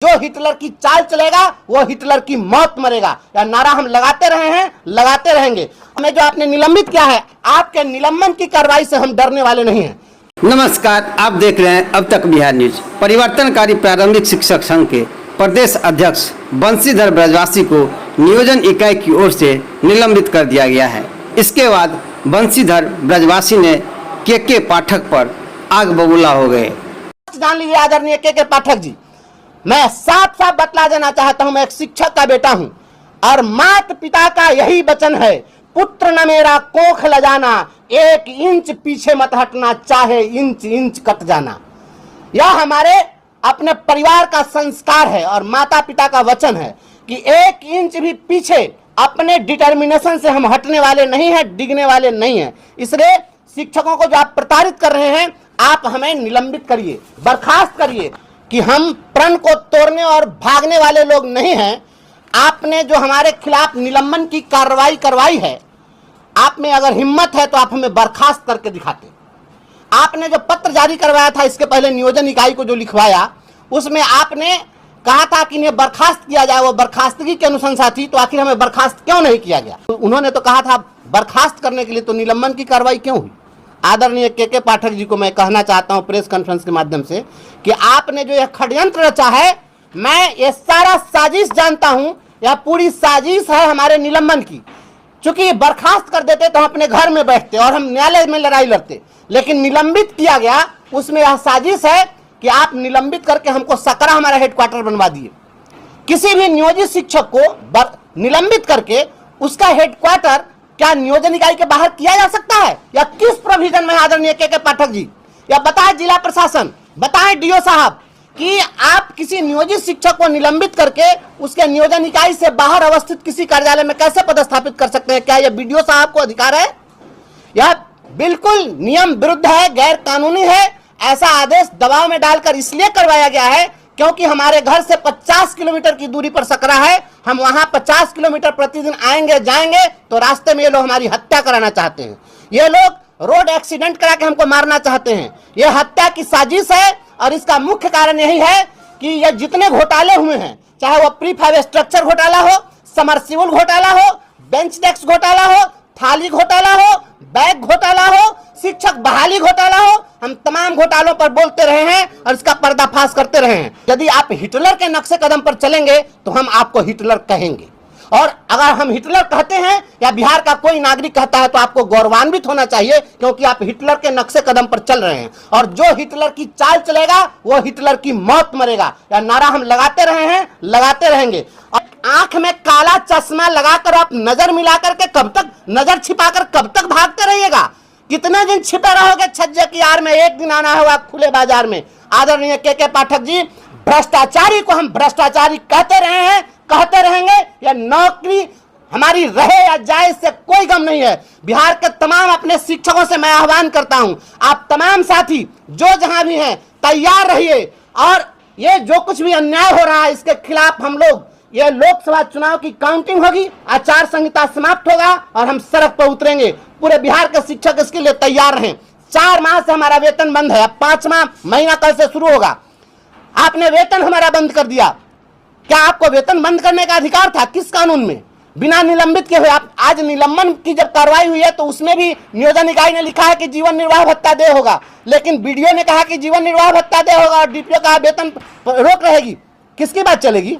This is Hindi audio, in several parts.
जो हिटलर की चाल चलेगा वो हिटलर की मौत मरेगा। यह नारा हम लगाते रहे हैं, लगाते रहेंगे। हमें जो आपने निलंबित किया है, आपके निलंबन की कार्रवाई से हम डरने वाले नहीं हैं। नमस्कार, आप देख रहे हैं अब तक बिहार न्यूज। परिवर्तनकारी प्रारंभिक शिक्षक संघ के प्रदेश अध्यक्ष बंशीधर ब्रजवासी को नियोजन इकाई की ओर से निलंबित कर दिया गया है। इसके बाद बंशीधर ब्रजवासी ने के पाठक पर आग बबूला हो गए। जान लीजिए आदरणीय के पाठक जी, मैं साफ साफ बतला देना चाहता हूं, मैं एक शिक्षक का बेटा हूं और माता पिता का यही वचन है, पुत्र न मेरा कोख ल जाना, 1 इंच पीछे मत हटना, चाहे इंच इंच कट जाना। यह हमारे अपने परिवार का संस्कार है और माता पिता का वचन है कि 1 इंच भी पीछे अपने डिटर्मिनेशन से हम हटने वाले नहीं हैं, डिगने वाले नहीं हैं। इसलिए शिक्षकों को जो आप प्रताड़ित कर रहे हैं, आप हमें निलंबित करिए, बर्खास्त करिए कि हम प्रण को तोड़ने और भागने वाले लोग नहीं हैं। आपने जो हमारे खिलाफ निलंबन की कार्रवाई करवाई है, आप में अगर हिम्मत है तो आप हमें बर्खास्त करके दिखाते। आपने जो पत्र जारी करवाया था इसके पहले नियोजन इकाई को जो लिखवाया, उसमें आपने कहा था कि इन्हें बर्खास्त किया जाए, वो बर्खास्तगी की अनुशंसा थी, तो आखिर हमें बर्खास्त क्यों नहीं किया गया? तो उन्होंने तो कहा था बर्खास्त करने के लिए, तो निलंबन की कार्रवाई क्यों हुई? आदरणीय के पाठक जी को मैं कहना चाहता हूं प्रेस कॉन्फ्रेंस के माध्यम से कि आपने जो यह षड्यंत्र रचा है, मैं ये सारा साजिश जानता हूं, यह पूरी साजिश है हमारे निलंबन की। चूंकि बर्खास्त कर देते तो हम अपने घर में बैठते और हम न्यायालय में लड़ाई लड़ते, लेकिन निलंबित किया गया, उसमें यह साजिश है कि आप निलंबित करके हमको सकरा हमारा हेडक्वार्टर बनवा दिए। किसी भी नियोजित शिक्षक को निलंबित करके उसका हेडक्वार्टर क्या नियोजन इकाई के बाहर किया जा सकता है, या किस प्रोविजन में? आदरणीय के पाठक जी, या बताएं जिला प्रशासन, बताएं डीओ साहब कि आप किसी नियोजित शिक्षक को निलंबित करके उसके नियोजन इकाई से बाहर अवस्थित किसी कार्यालय में कैसे पदस्थापित कर सकते हैं? क्या यह बीडीओ साहब को अधिकार है? यह बिल्कुल नियम विरुद्ध है, गैर कानूनी है। ऐसा आदेश दबाव में डालकर इसलिए करवाया गया है क्योंकि हमारे घर से 50 किलोमीटर की दूरी पर सकरा है। हम वहां 50 किलोमीटर प्रतिदिन आएंगे जाएंगे, तो रास्ते में ये लोग हमारी हत्या कराना चाहते हैं। ये लोग रोड एक्सीडेंट करा के हमको मारना चाहते हैं। ये हत्या की साजिश है और इसका मुख्य कारण यही है कि ये जितने घोटाले हुए हैं, चाहे वो प्रीफैब स्ट्रक्चर घोटाला हो, समरसिबल घोटाला हो, बेंच डेस्क घोटाला हो, थाली घोटाला हो, बैग घोटाला हो, शिक्षक बहाली घोटाला हो, हम तमाम घोटालों पर बोलते रहे हैं और इसका पर्दाफाश करते रहे हैं। यदि आप हिटलर के नक्शे कदम पर चलेंगे तो हम आपको हिटलर कहेंगे, और अगर हम हिटलर कहते हैं या बिहार का कोई नागरिक कहता है तो आपको गौरवान्वित होना चाहिए, क्योंकि आप हिटलर के नक्शे कदम पर चल रहे हैं। और जो हिटलर की चाल चलेगा वो हिटलर की मौत मरेगा। यह नारा हम लगाते रहे हैं, लगाते रहेंगे। और आंख में काला चश्मा लगाकर आप नजर मिलाकर के कब तक, नजर छिपाकर कब तक भागते रहिएगा? कितने दिन छिपे रहोगे छज्जे की आड़ में? एक दिन आना होगा खुले बाजार में। आदरणीय के पाठक जी, भ्रष्टाचारी को हम भ्रष्टाचारी कहते रहे हैं, कहते रहेंगे। यह नौकरी हमारी रहे या जाए इससे कोई गम नहीं है। बिहार के तमाम अपने शिक्षकों से मैं आह्वान करता हूं, आप तमाम साथी जो जहां भी हैं तैयार रहिए, और ये जो कुछ भी अन्याय हो रहा है इसके खिलाफ हम लोग, ये लोकसभा चुनाव की काउंटिंग होगी, आचार संहिता समाप्त होगा और हम सड़क पर उतरेंगे। पूरे बिहार के शिक्षक इसके लिए तैयार रहें। 4 माह से हमारा वेतन बंद है, अब 5वां महीना कल से शुरू होगा। आपने वेतन हमारा बंद कर दिया। क्या आपको वेतन बंद करने का अधिकार था? किस कानून में? बिना निलंबित किए हुए आप आज निलंबन की जब कार्रवाई हुई है तो उसमें भी नियोजन इकाई ने लिखा है कि जीवन निर्वाह भत्ता दे होगा, लेकिन बीडीओ ने कहा कि जीवन निर्वाह भत्ता दे होगा और डीपीओ का वेतन रोक रहेगी। किसकी बात चलेगी?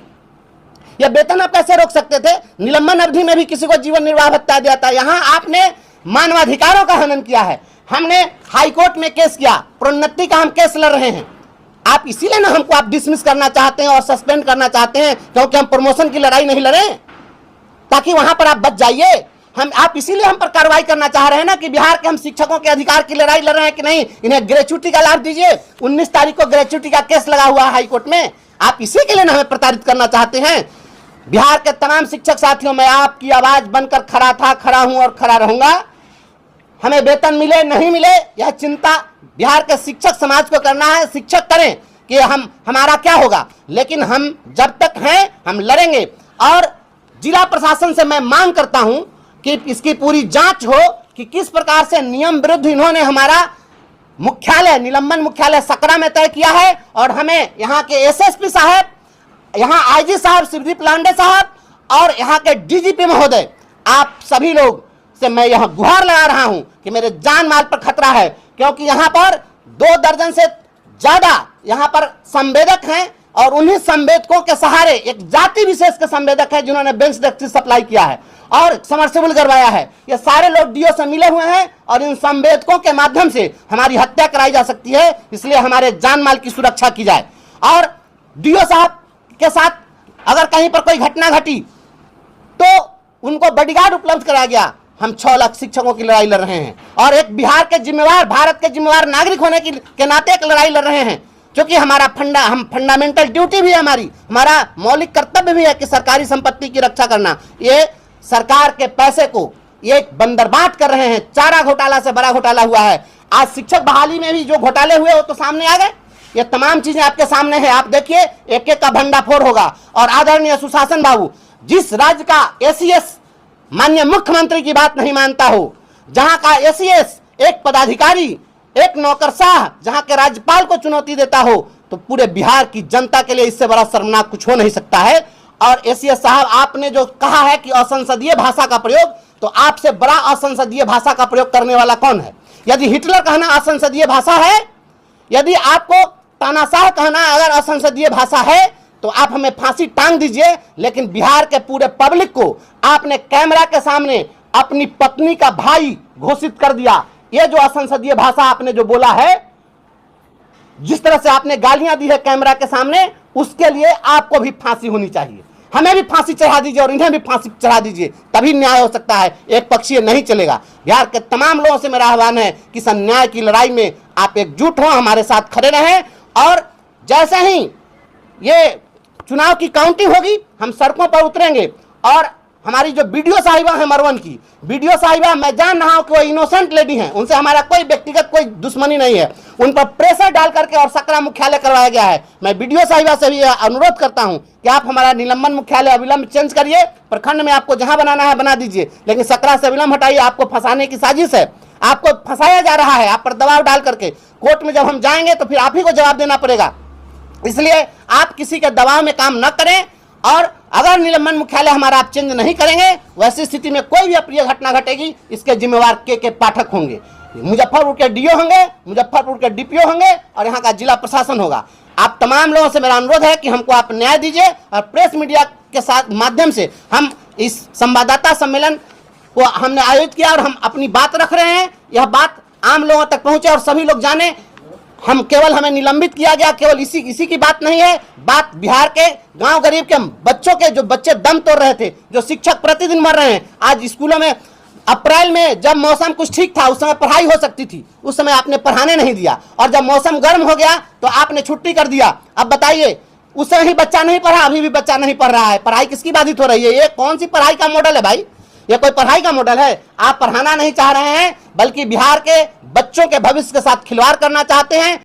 यह वेतन आप कैसे रोक सकते थे? निलंबन अवधि में भी किसी को जीवन निर्वाह भत्ता दिया था। यहाँ आपने मानवाधिकारों का हनन किया है। हमने हाईकोर्ट में केस किया, प्रोन्नति का हम केस लड़ रहे हैं। आप इसीलिए ना हमको आप डिसमिस करना चाहते हैं और सस्पेंड करना चाहते हैं, क्योंकि हम प्रमोशन की लड़ाई नहीं लड़े, ताकि वहां पर आप बच जाइए। आप इसीलिए हम पर कार्रवाई करना चाह रहे हैं ना कि बिहार के हम शिक्षकों के अधिकार की लड़ाई लड़ रहे हैं कि नहीं, इन्हें ग्रेच्युटी का लाभ दीजिए। 19 तारीख को ग्रेच्युटी का केस लगा हुआ है हाईकोर्ट में। आप इसी के लिए ना हमें प्रताड़ित करना चाहते हैं। बिहार के तमाम शिक्षक साथियों, मैं आपकी आवाज बनकर खड़ा था, खड़ा हूं और खड़ा रहूंगा। हमें वेतन मिले नहीं मिले, यह चिंता बिहार के शिक्षक समाज को करना है। शिक्षक करें कि हमारा क्या होगा, लेकिन हम जब तक हैं हम लड़ेंगे। और जिला प्रशासन से मैं मांग करता हूं कि इसकी पूरी जांच हो कि किस प्रकार से नियम विरुद्ध इन्होंने हमारा मुख्यालय, निलंबन मुख्यालय सकरा में तय किया है। और हमें यहाँ के एसएसपी साहब यहाँ आईजी साहब शिवदीप लांडे साहब और यहाँ के डीजीपी महोदय, आप सभी लोग से मैं यह गुहार लगा रहा हूं कि मेरे जान माल पर खतरा है, क्योंकि यहाँ पर 2 दर्जन से ज्यादा यहाँ पर संवेदक हैं और उन्हीं संवेदकों के सहारे एक जाति विशेष के संवेदक है जिन्होंने बेंच डेस्क सप्लाई किया है और समरसेबल करवाया है। ये सारे लोग डीओ से मिले हुए हैं और इन संवेदकों के माध्यम से हमारी हत्या कराई जा सकती है, इसलिए हमारे जान माल की सुरक्षा की जाए। और डीओ साहब के साथ अगर कहीं पर कोई घटना घटी तो उनको बॉडीगार्ड उपलब्ध कराया गया। हम 6 लाख शिक्षकों की लड़ाई लड़ रहे हैं और एक बिहार के जिम्मेवार, भारत के जिम्मेवार नागरिक होने के नाते एक लड़ाई लड़ रहे हैं, क्योंकि हमारा फंडामेंटल ड्यूटी भी है, हमारा मौलिक कर्तव्य भी है कि सरकारी संपत्ति की रक्षा करना। ये सरकार के पैसे को ये बंदरबाट कर रहे हैं। चारा घोटाला से बड़ा घोटाला हुआ है। आज शिक्षक बहाली में भी जो घोटाले हुए वो तो सामने आ गए। ये तमाम चीजें आपके सामने है, आप देखिए एक एक का भंडाफोड़ होगा। और आदरणीय सुशासन बाबू, जिस राज्य का एसीएस माननीय मुख्यमंत्री की बात नहीं मानता हो, जहां का एसीएस एक पदाधिकारी, एक नौकरशाह जहां के राज्यपाल को चुनौती देता हो, तो पूरे बिहार की जनता के लिए इससे बड़ा शर्मनाक कुछ हो नहीं सकता है। और एसीएस साहब, आपने जो कहा है कि असंसदीय भाषा का प्रयोग, तो आपसे बड़ा असंसदीय भाषा का प्रयोग करने वाला कौन है? यदि हिटलर कहना असंसदीय भाषा है, यदि आपको तानाशाह कहना अगर असंसदीय भाषा है, तो आप हमें फांसी टांग दीजिए। लेकिन बिहार के पूरे पब्लिक को आपने कैमरा के सामने अपनी पत्नी का भाई घोषित कर दिया। ये जो असंसदीय भाषा आपने जो बोला है, जिस तरह से आपने गालियां दी है कैमरा के सामने, उसके लिए आपको भी फांसी होनी चाहिए। हमें भी फांसी चढ़ा दीजिए और इन्हें भी फांसी चढ़ा दीजिए, तभी न्याय हो सकता है। एक पक्षीय नहीं चलेगा। बिहार के तमाम लोगों से मेरा आह्वान है कि इस अन्याय की लड़ाई में आप एकजुट हो, हमारे साथ खड़े रहें। और जैसे ही ये चुनाव की काउंटिंग होगी, हम सड़कों पर उतरेंगे। और हमारी जो वीडियो साहिबा है मरवन की, वीडियो साहिबा, मैं जान रहा हूं कि वो इनोसेंट लेडी हैं, उनसे हमारा कोई व्यक्तिगत कोई दुश्मनी नहीं है। उन पर प्रेशर डाल करके और सकरा मुख्यालय करवाया गया है। मैं वीडियो साहिबा से भी अनुरोध करता हूं कि आप हमारा निलंबन मुख्यालय अविलंब चेंज करिए, प्रखंड में आपको जहां बनाना है बना दीजिए, लेकिन सकरा से अविलंब हटाइए। आपको फंसाने की साजिश है, आपको फंसाया जा रहा है, आप पर दबाव डाल करके। कोर्ट में जब हम जाएंगे तो फिर आप ही को जवाब देना पड़ेगा। इसलिए आप किसी के दबाव में काम न करें। और अगर निलंबन मुख्यालय हमारा आप चेंज नहीं करेंगे, वैसी स्थिति में कोई भी अप्रिय घटना घटेगी, इसके जिम्मेवार के पाठक होंगे। मुजफ्फरपुर के डीओ होंगे, मुजफ्फरपुर के डीपीओ होंगे और यहाँ का जिला प्रशासन होगा। आप तमाम लोगों से मेरा अनुरोध है कि हमको आप न्याय दीजिए। और प्रेस मीडिया के साथ माध्यम से हम इस संवाददाता सम्मेलन को हमने आयोजित किया और हम अपनी बात रख रहे हैं। यह बात आम लोगों तक पहुंचे और सभी लोग जाने। हम केवल हमें निलंबित किया गया, केवल इसी की बात नहीं है। बात बिहार के गांव गरीब के बच्चों के, जो बच्चे दम तोड़ रहे थे, जो शिक्षक प्रतिदिन मर रहे हैं। आज स्कूलों में अप्रैल में जब मौसम कुछ ठीक था, उस समय पढ़ाई हो सकती थी, उस समय आपने पढ़ाने नहीं दिया। और जब मौसम गर्म हो गया तो आपने छुट्टी कर दिया। अब बताइए, उस समय ही बच्चा नहीं पढ़ा, अभी भी बच्चा नहीं पढ़ रहा है। पढ़ाई किसकी बाधित हो रही है? ये कौन सी पढ़ाई का मॉडल है भाई? ये कोई पढ़ाई का मॉडल है? आप पढ़ाना नहीं चाह रहे हैं, बल्कि बिहार के बच्चों के भविष्य के साथ खिलवाड़ करना चाहते हैं।